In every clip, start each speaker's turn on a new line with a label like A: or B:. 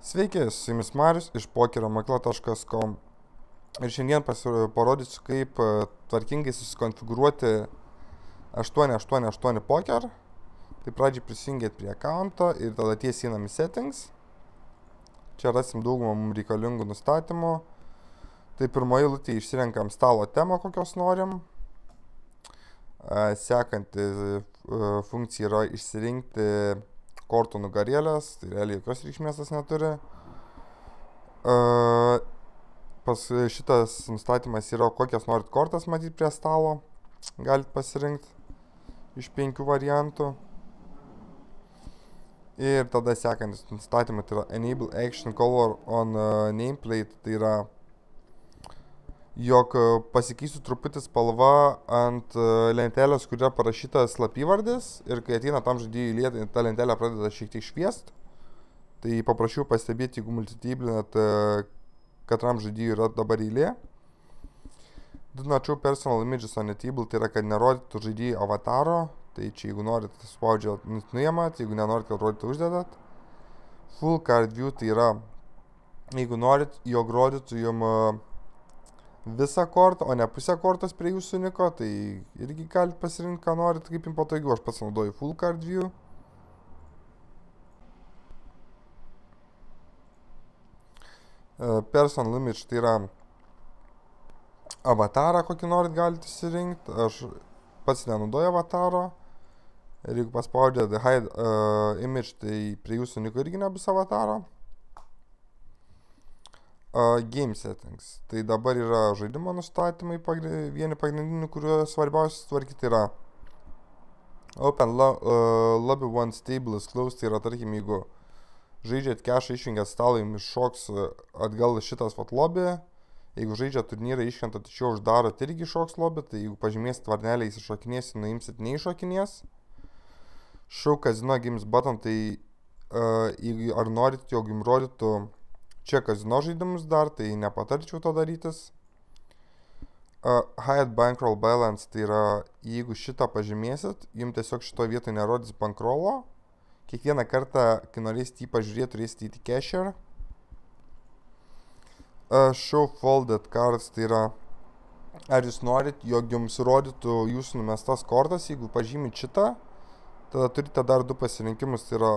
A: Sveiki, su jumis Marius iš pokeromokla.com ir šiandien parodysiu, kaip tvarkingai susikonfigūruoti 888 poker. Tai pradžiai prisijungėt prie accounto ir tada tiesiai einam į settings. Čia rasim daugumą mums reikalingų nustatymų. Tai pirmoje eilutėje išsirenkam stalo temą, kokios norim. Sekanti funkcija yra išsirinkti kortų nugarėlės, tai realiai jokios reikšmės tas neturi. Šitas nustatymas yra, kokias norit kortas matyti prie stalo. Galit pasirinkti iš 5 variantų. Ir tada sekantis nustatymas tai yra Enable Action Color on Nameplate, tai yra jog pasikeisiu truputį spalva ant lentelės, kur yra parašytas slapyvardis, ir kai ateina tam žaidėjui eilė, ta lentelė pradeda šiek tiek šviest. Tai paprašiau pastebėti, jeigu multitiblinat, katram žaidėjui yra dabar eilė. Do not show personal images on the table, tai yra, kad nerodytų žaidėjui avataro. Tai čia jeigu norit, spaudžiat, nuimat, jeigu nenorit, kad rodytų, uždedat. Full card view, tai yra, jeigu norit, jog rodytų jum visą kortą, o ne pusę kortos prie jūsų niko, tai irgi galite pasirinkti, ką norit, kaip jums patogiau. Aš pats naudoju full card view. Personal image, tai yra avatarą, kokį norit, galite išsirinkti. Aš pats nenaudoju avataro. Ir jeigu paspaudžiat hide image, tai prie jūsų niko irgi nebus avataro. Game settings. Tai dabar yra žaidimo nustatymai, vieni pagrindinių, kuriuo svarbiausia tvarkyti yra Open Lobby Once Table is Closed, tai yra, tarkim, jeigu žaidžiat kešą, išjungiat stalą, jums šoks atgal šitas lobby. Jeigu žaidžiat turnyrą, iškrenta, tačiau uždarot, irgi šoks lobby, tai jeigu pažymėsit varnelę, jis iššokinės, nuimsit, neiššokinės. Show Casino Games button, tai jeigu ar norit, jog jums rodytų čia kazino žaidimus dar, tai nepatarčiau to darytis. Hide Bankroll Balance, tai yra, jeigu šitą pažymėsit, jums tiesiog šitoje vietoje nerodys bankrolo. Kiekvieną kartą, kai norėsit jį pažiūrėti, turėsite įti cashier. Show Folded Cards, tai yra, ar jūs norit, jog jums rodytų jūsų numestas kortas. Jeigu pažymit šitą, tada turite dar 2 pasirinkimus, tai yra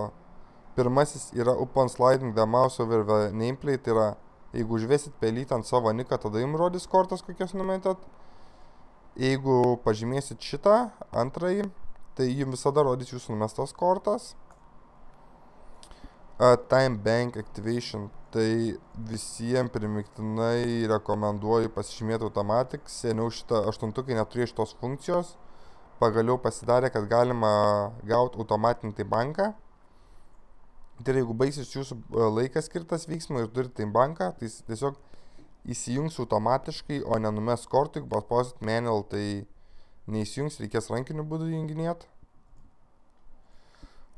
A: pirmasis yra Upon Sliding the Mouse over the Nameplate, tai yra, jeigu užvesit pelytę ant savo niką, tada jums rodys kortas, kokias numetėt. Jeigu pažymėsit šitą, antrąjį, tai jums visada rodys jūsų numestas kortas. Time Bank Activation, tai visiems primiktinai rekomenduoju pasižymėti automatic. Seniau šitą aštuntukai neturėjo šitos funkcijos. Pagaliau pasidarė, kad galima gauti automatinį banką. Tai jeigu baigsis jūsų laikas skirtas veiksmui ir turite banką, tai tiesiog įsijungs automatiškai, o nenumes kortų. Jeigu paspausit manual, tai neįsijungs, reikės rankiniu būdu junginėti.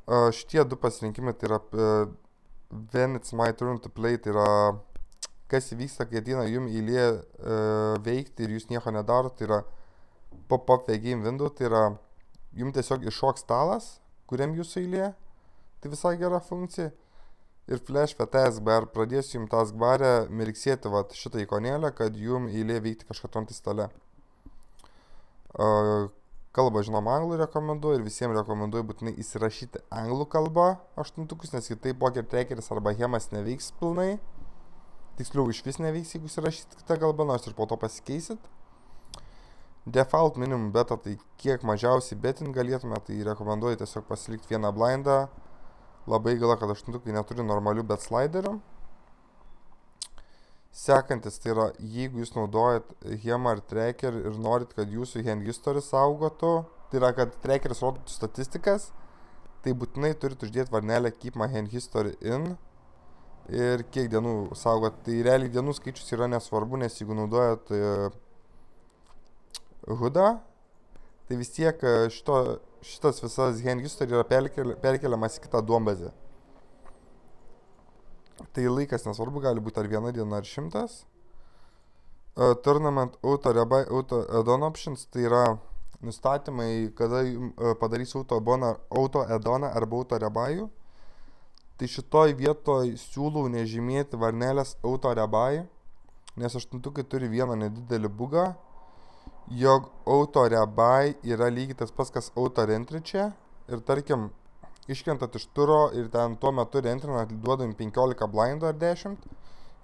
A: Šitie 2 pasirinkimai, tai yra When it's my turn to play, tai yra kas įvyksta, kai ateina jums eilė veikti ir jūs nieko nedarot, tai yra pop-up the game window, tai yra jums tiesiog iššoks stalas, kuriam jūsų eilė. Tai visai gera funkcija. Ir Flash the Taskbar, pradėsiu jums taskbarę mirksėti šitą ikonėlę, kad jums eilė veikti kažką tam stale. Kalbą, žinoma, anglų rekomenduoju ir visiems rekomenduoju būtinai įsirašyti anglų kalbą 8, nes kitaip Poker Trackeris arba Hemas neveiks pilnai. Tiksliau, iš vis neveiks, jeigu įsirašyti kitą kalbą, nors ir po to pasikeisit. Default minimum beta, tai kiek mažiausiai betin galėtume, tai rekomenduoju tiesiog pasilikti vieną blindą. Labai gaila, kad 8 neturi normalių bet sliderių. Sekantis, tai yra, jeigu jūs naudojat Hemą ar Tracker ir norit, kad jūsų hand history saugotų, tai yra, kad Trackeris rodytų statistikas, tai būtinai turit uždėti varnelę Keep my hand history in ir kiek dienų saugot. Tai realiai dienų skaičius yra nesvarbu, nes jeigu naudojat HUD-ą, tai vis tiek šitas visas hand history yra perkeliamas į kitą duombazę. Tai laikas nesvarbu, gali būti ar 1 diena, ar 100. Tournament Auto Rebuy Auto Add-on Options, tai yra nustatymai, kada padarys auto edoną arba auto rebajų. Tai šitoj vietoj siūlau nežymėti varnelės auto rebajų, nes aštuntukai turi vieną nedidelį bugą, jog auto rebai yra lygiai tas pats, kas auto rentry čia. Ir tarkim, iškrentat iš turo ir ten tuo metu rentrinat, duodam 15 blindų ar 10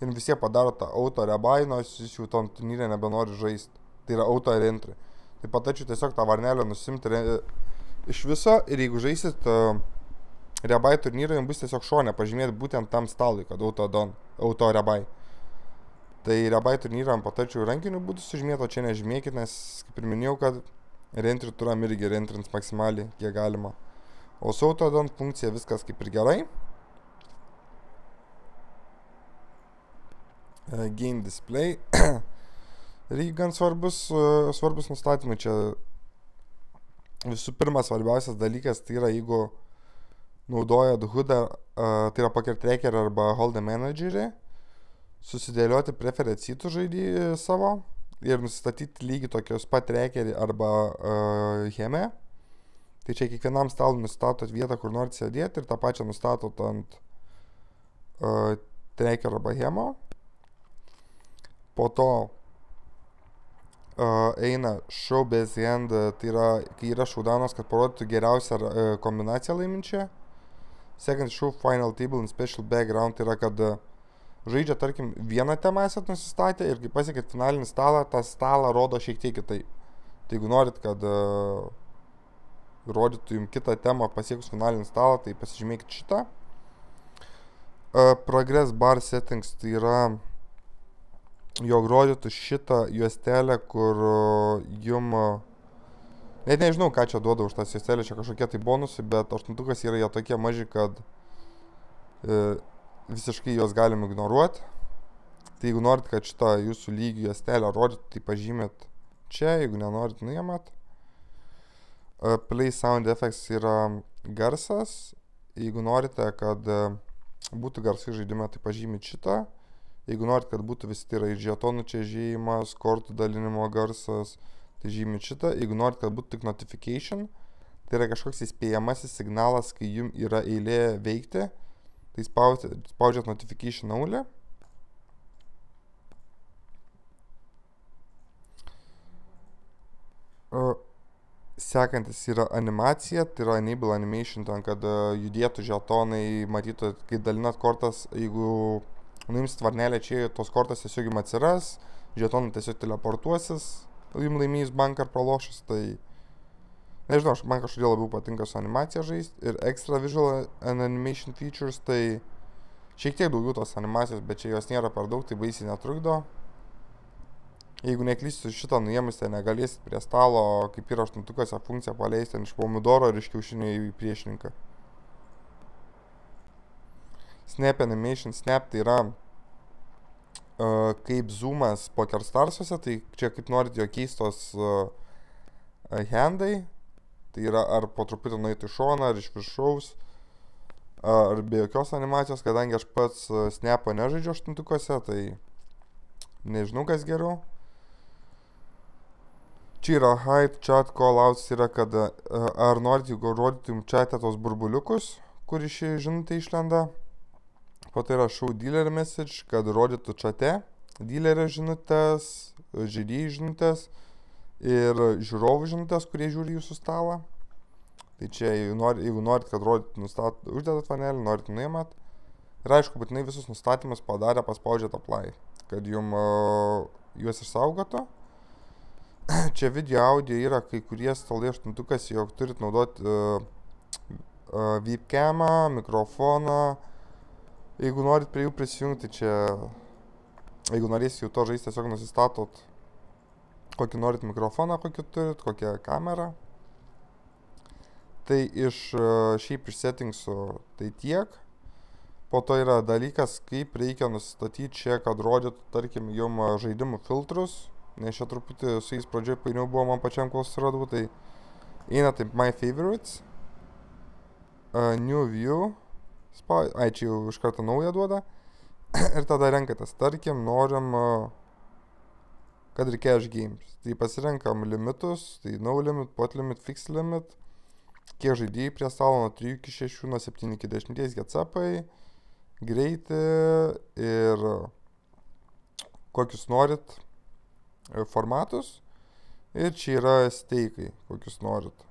A: ir visi padaro tą auto rebai, nors jis jau tom turnyrė nebenori žaisti. Tai yra auto rentry. Tai patačiau tiesiog tą varnelę nusimti iš viso ir jeigu žaisit rebai turnyrą, jums bus tiesiog šone pažymėti būtent tam stalui, kad auto rebai. Tai rebai turnyrą patačiau rankiniu būdu sužymėti, o čia nežymėkit, nes kaip ir minėjau, kad rentry turam irgi rentrins maksimaliai, kiek galima. O su auto don funkcija viskas kaip ir gerai. Game display. Irgi gan svarbus nustatymai čia. Visų pirma, svarbiausias dalykas tai yra, jeigu naudojat HUD-ą, tai yra Poker Tracker arba Hold'em Managerį, susidėlioti preferencitų žaidį savo ir nusistatyti lygiai tokios pat trackerį arba heme. Tai čia kiekvienam stalui nustatot vietą, kur norit sėdėti ir tą pačią nustatot ant tracker arba hemo. Po to eina show best hand, tai yra, kai yra showdownas, kad parodytų geriausią kombinaciją laiminčią. Second show final table in special background, tai yra, kad žaidžia, tarkim, vieną temą esat nusistatę ir kai pasiekėt finalinį stalą, tą stalą rodo šiek tiek kitaip. Tai jeigu norit, kad rodytų jums kitą temą pasiekus finalinį stalą, tai pasižymėkit šitą. Progress bar settings, tai yra, jog rodytų šitą juostelę, kur jum, net nežinau, ką čia duoda už tas juostelę, čia kažkokie tai bonusai, bet aštuntukas yra jie tokie maži, kad visiškai juos galim ignoruoti. Tai jeigu norit, kad šitą jūsų lygių juostelę rodytų, tai pažymėt čia, jeigu nenorit, nuimat. Play sound effects yra garsas. Jeigu norite, kad būtų garsai žaidime, tai pažymėt šitą. Jeigu norit, kad būtų visi, tai yra ir žetonų čežėjimas, kortų dalinimo garsas, tai žymėt šitą. Jeigu norit, kad būtų tik notification, tai yra kažkoks įspėjamasis signalas, kai jums yra eilė veikti, tai spaudžiat notification naulį. Sekantis yra animacija, tai yra enable animation, ten, kad judėtų žetonai, matytų, kai dalinat kortas, jeigu nuimsit varnelę čia, tos kortas tiesiog jums atsiras, žetonai tiesiog teleportuosis, jums laimėjus banką ar pralošus, tai nežinau, man kažkodėl labiau patinka su animacija žaisti. Ir extra visual and animation features, tai šiek tiek daugiau tos animacijos, bet čia jos nėra per daug, tai baisiai netrukdo. Jeigu neklysiu šitą nuėmus, tai negalėsit prie stalo, kaip yra aštuntukose funkcija paleisti iš pomidoro ir iš kiaušinio į priešininką. Snap animation, snap tai yra kaip zoomas Poker Starsuose, tai čia kaip norit jo keistos handai, tai yra ar po truputį nueiti iš šoną, ar iš viršaus, ar be jokios animacijos, kadangi aš pats snapo nežaidžiu aštuntukose, tai nežinau kas geriau. Čia yra hide, chat, callouts, yra kad ar norit, jeigu rodyti jums chat'e tos burbuliukus, kur iš žinutė išlenda. Po to yra show dealer message, kad rodytų chat'e dealerio žinutės, žaidėjų žinutės ir žiūrovų žinutės, kurie žiūri jūsų stalą. Tai čia, jeigu norit, kad rodytų, uždedat vanelį, norit nuimat. Ir aišku, būtinai visus nustatymus padarę, paspaudžiat apply, kad jums juos išsaugotų. Čia video audio yra kai kurie stalai aštuntukas, jog turit naudoti webcamą, mikrofoną. Jeigu norit prie jų prisijungti, čia, jeigu norėsit jau to žaisti, tiesiog nusistatot, kokį norit mikrofoną, kokį turit, kokią kamerą. Tai šiaip iš settingsų tai tiek. Po to yra dalykas, kaip reikia nusistatyti čia, kad rodytų, tarkim, jum žaidimų filtrus. Nes čia truputį su jais pradžioj painiau buvo man pačiam, kol susiradau, tai eina taip my favorites, new view, čia jau iš karto naują duoda, ir tada renkatės, tarkim, norim, kad ir cash games. Tai pasirenkam limitus, tai no limit, pot limit, fix limit, kiek žaidėjai prie stalo nuo 3 iki 6, nuo 7 iki 10 getsapai, greitį ir kokius norit formatus. Ir čia yra steikai, kokius norit.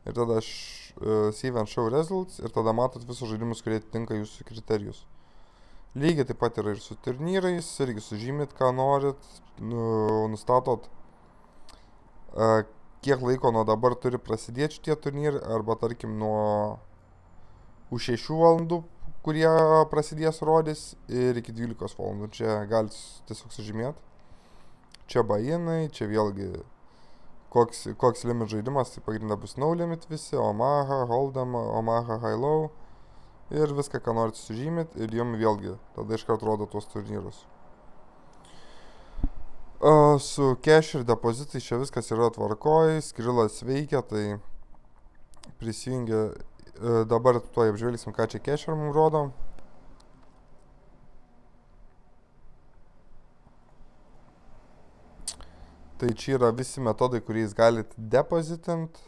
A: Ir tada save and show results ir tada matot visus žaidimus, kurie atitinka jūsų kriterijus. Lygiai taip pat yra ir su turnyrais, irgi sužymit, ką norit, nustatot, kiek laiko nuo dabar turi prasidėti šitie turnyrai, arba tarkim nuo už 6 valandų, kurie prasidės rodys, ir iki 12 valandų. Čia galit tiesiog sužymėti. Čia buy-inai, čia vėlgi koks limit žaidimas, tai pagrinda bus no limit visi, Omaha, Hold'em, Omaha, High-Low ir viską, ką norit sužymit, ir jums vėlgi tada iškart rodo tuos turnyrus. Su cash ir depozitai čia viskas yra tvarkoj, Skrilas veikia, tai prisijungia, dabar tuoj apžvelgsim, ką čia cash mums rodo. Tai čia yra visi metodai, kuriais galit depozitint.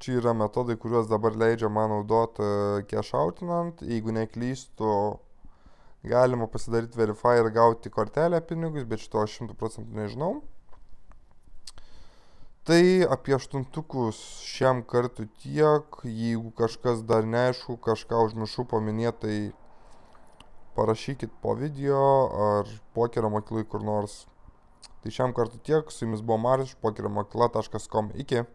A: Čia yra metodai, kuriuos dabar leidžia man naudoti cash outinant. Jeigu neklystu, galima pasidaryti verify ir gauti kortelę pinigus, bet šito aš 100% nežinau. Tai apie aštuntukus šiam kartui tiek. Jeigu kažkas dar neaišku, kažką užmiršau paminėti, tai parašykit po video ar pokerio mokyklai kur nors. Tai šiam kartu tiek, su jumis buvo Marius, pokerio mokykla.com. Iki.